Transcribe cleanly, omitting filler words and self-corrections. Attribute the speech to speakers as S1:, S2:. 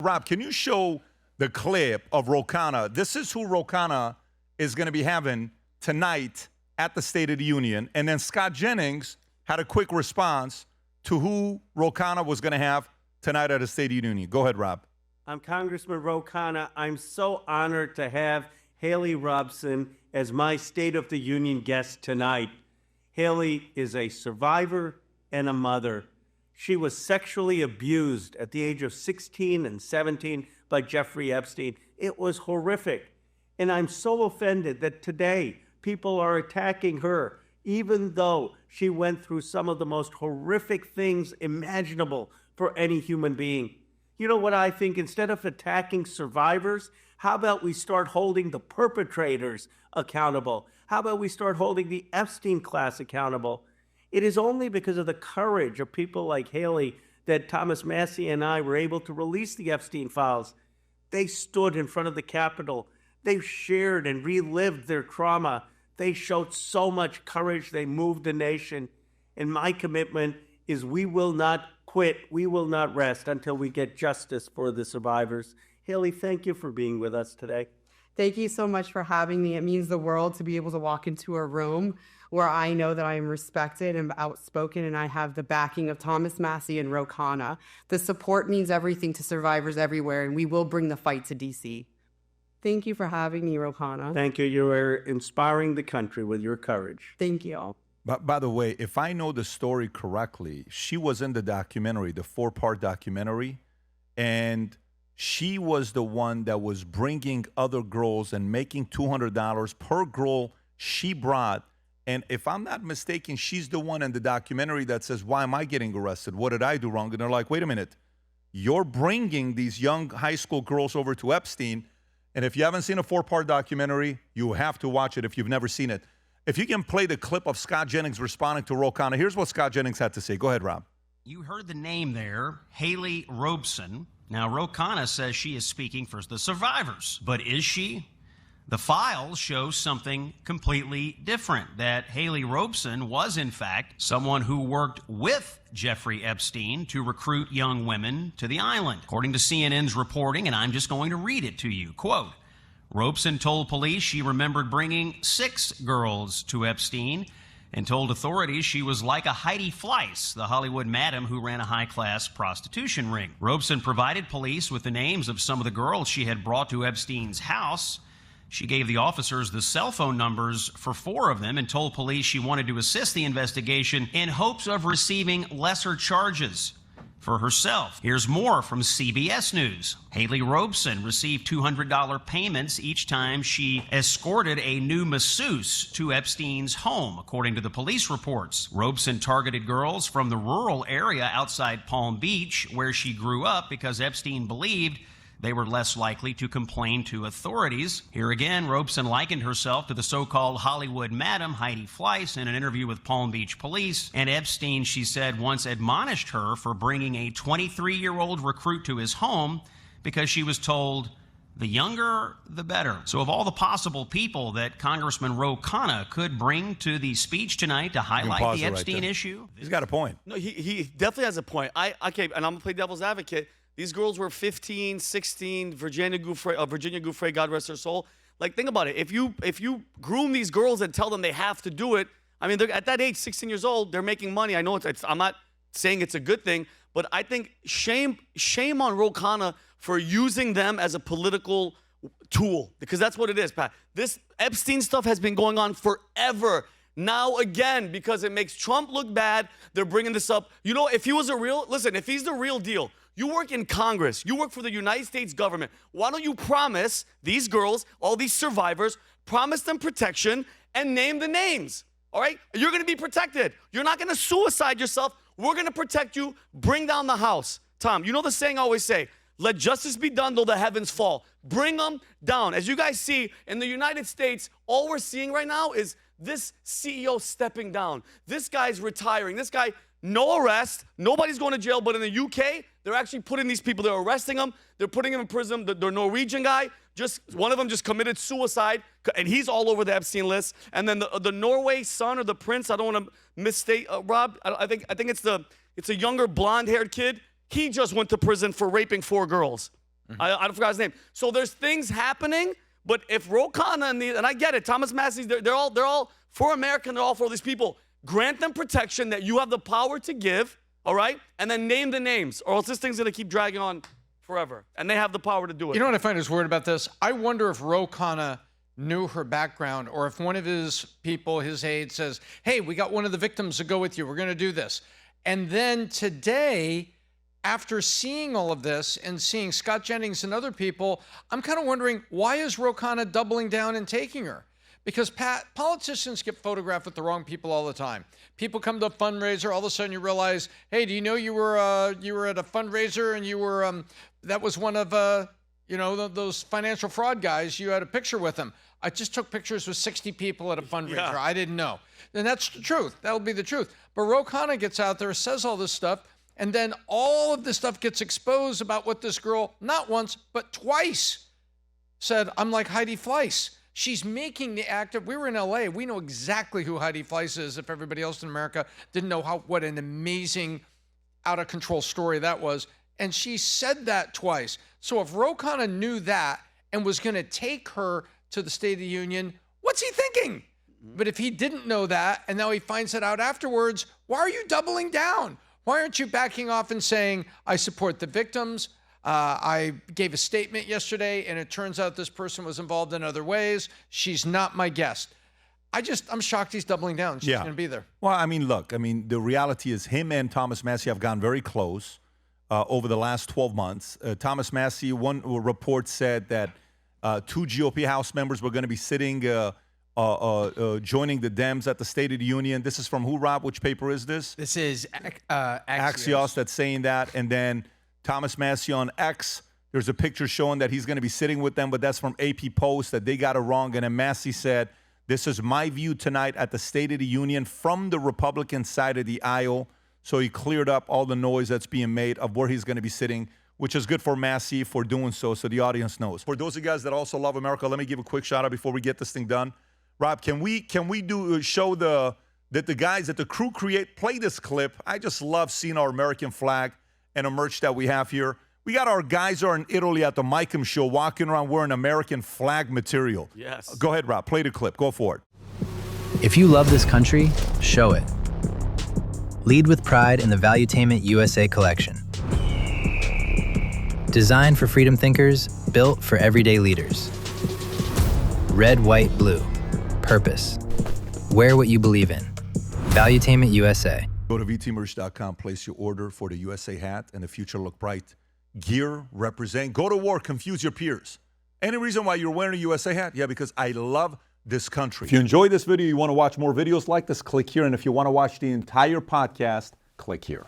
S1: Rob, can you show the clip of Ro Khanna? This is who Ro Khanna is going to be having tonight at the State of the Union. And then Scott Jennings had a quick response to who Ro Khanna was going to have tonight at the State of the Union. Go ahead, Rob.
S2: I'm Congressman Ro Khanna. I'm so honored to have Haley Robson as my State of the Union guest tonight. Haley is a survivor and a mother. She was sexually abused at the age of 16 and 17 by Jeffrey Epstein. It was horrific. And I'm so offended that today people are attacking her, even though she went through some of the most horrific things imaginable for any human being. You know what I think? Instead of attacking survivors, how about we start holding the perpetrators accountable? How about we start holding the Epstein class accountable? It is only because of the courage of people like Haley that Thomas Massie and I were able to release the Epstein files. They stood in front of the Capitol. They shared and relived their trauma. They showed so much courage. They moved the nation. And my commitment is we will not quit. We will not rest until we get justice for the survivors. Haley, thank you for being with us today.
S3: Thank you so much for having me. It means the world to be able to walk into a room where I know that I am respected and outspoken, and I have the backing of Thomas Massie and Ro Khanna. The support means everything to survivors everywhere, and we will bring the fight to D.C. Thank you for having me, Ro Khanna.
S2: Thank you. You are inspiring the country with your courage.
S3: Thank you.
S1: But by the way, if I know the story correctly, she was in the documentary, the 4-part documentary, and she was the one that was bringing other girls and making $200 per girl she brought. And if I'm not mistaken, she's the one in the documentary that says, why am I getting arrested? What did I do wrong? And they're like, wait a minute. You're bringing these young high school girls over to Epstein. And if you haven't seen a 4-part documentary, you have to watch it if you've never seen it. If you can play the clip of Scott Jennings responding to Ro Khanna, here's what Scott Jennings had to say. Go ahead, Rob.
S4: You heard the name there, Haley Robson. Now, Ro Khanna says she is speaking for the survivors, but is she? The files show something completely different, that Haley Robson was, in fact, someone who worked with Jeffrey Epstein to recruit young women to the island. According to CNN's reporting, and I'm just going to read it to you, quote, Robson told police she remembered bringing 6 girls to Epstein and told authorities she was like a Heidi Fleiss, the Hollywood madam who ran a high-class prostitution ring. Robson provided police with the names of some of the girls she had brought to Epstein's house. She gave the officers the cell phone numbers for 4 of them and told police she wanted to assist the investigation in hopes of receiving lesser charges for herself. Here's more from CBS News. Haley Robson received $200 payments each time she escorted a new masseuse to Epstein's home, according to the police reports. Robson targeted girls from the rural area outside Palm Beach, where she grew up, because Epstein believed they were less likely to complain to authorities. Here again, Robson likened herself to the so-called Hollywood madam, Heidi Fleiss, in an interview with Palm Beach police. And Epstein, she said, once admonished her for bringing a 23-year-old recruit to his home because she was told, the younger, the better. So of all the possible people that Congressman Ro Khanna could bring to the speech tonight to highlight the Epstein issue.
S1: He's got a point.
S5: No, he definitely has a point. Okay, and I'm going to play devil's advocate. These girls were 15, 16, Virginia Giuffre, God rest her soul. Like, think about it. If you groom these girls and tell them they have to do it, I mean, they're at that age, 16 years old, they're making money. I know I'm not saying it's a good thing, but I think shame on Ro Khanna for using them as a political tool, because that's what it is, Pat. This Epstein stuff has been going on forever. Now again, because it makes Trump look bad, they're bringing this up. You know, if he was if he's the real deal, you work in Congress, you work for the United States government, why don't you promise these girls, all these survivors, promise them protection and name the names, all right? You're going to be protected. You're not going to suicide yourself. We're going to protect you. Bring down the house. Tom, you know the saying I always say, let justice be done though the heavens fall. Bring them down. As you guys see, in the United States, all we're seeing right now is this CEO stepping down. This guy's retiring. This guy, no arrest. Nobody's going to jail. But in the UK, they're actually putting these people, they're arresting them. They're putting them in prison. The Norwegian guy, one of them just committed suicide, and he's all over the Epstein list. And then the Norway son or the prince, I don't want to misstate, Rob. I think it's a younger blonde-haired kid. He just went to prison for raping 4 girls. I forgot his name. So there's things happening, but if Ro Khanna and I get it, Thomas Massie, they're all for America, and they're all for all these people. Grant them protection that you have the power to give, all right? And then name the names, or else this thing's gonna keep dragging on forever. And they have the power to do it.
S6: You know what I find is weird about this? I wonder if Ro Khanna knew her background, or if one of his people, his aide, says, hey, we got one of the victims to go with you. We're gonna do this. And then today, after seeing all of this and seeing Scott Jennings and other people, I'm kind of wondering, why is Ro Khanna doubling down and taking her? Because, Pat, politicians get photographed with the wrong people all the time. People come to a fundraiser, all of a sudden you realize, hey, do you know you were at a fundraiser and you were that was one of those financial fraud guys. You had a picture with him. I just took pictures with 60 people at a fundraiser.
S5: Yeah.
S6: I didn't know. And that's the truth. That'll be the truth. But Ro Khanna gets out there, says all this stuff, and then all of this stuff gets exposed about what this girl, not once, but twice, said, I'm like Heidi Fleiss. She's making the active. We were in LA. We know exactly who Heidi Fleiss is. If everybody else in America didn't know what an amazing, out of control story that was. And she said that twice. So if Ro Khanna knew that and was going to take her to the State of the Union, what's he thinking? But if he didn't know that and now he finds it out afterwards, why are you doubling down? Why aren't you backing off and saying, I support the victims? I gave a statement yesterday, and it turns out this person was involved in other ways. She's not my guest. I'm shocked he's doubling down. She's going to be there.
S1: Well, I mean, look, the reality is him and Thomas Massie have gotten very close over the last 12 months. Thomas Massie, one report said that 2 GOP House members were going to be sitting, joining the Dems at the State of the Union. This is from who, Rob? Which paper is this?
S7: This is
S1: Axios that's saying that. And then Thomas Massie on X, there's a picture showing that he's going to be sitting with them, but that's from AP Post, that they got it wrong. And then Massie said, this is my view tonight at the State of the Union from the Republican side of the aisle. So he cleared up all the noise that's being made of where he's going to be sitting, which is good for Massie for doing so the audience knows. For those of you guys that also love America, let me give a quick shout out before we get this thing done. Rob, can we show that the guys that the crew play this clip? I just love seeing our American flag and a merch that we have here. We got our guys are in Italy at the Micum show walking around wearing American flag material.
S5: Yes.
S1: Go ahead, Rob. Play the clip. Go for it.
S7: If you love this country, show it. Lead with pride in the Valuetainment USA collection. Designed for freedom thinkers, built for everyday leaders. Red, white, blue. Purpose. Wear what you believe in. Valuetainment USA.
S1: Go to vtmerch.com, place your order for the USA hat and the future look bright. Gear, represent, go to war, confuse your peers. Any reason why you're wearing a USA hat? Yeah, because I love this country. If you enjoyed this video, you want to watch more videos like this, click here. And if you want to watch the entire podcast, click here.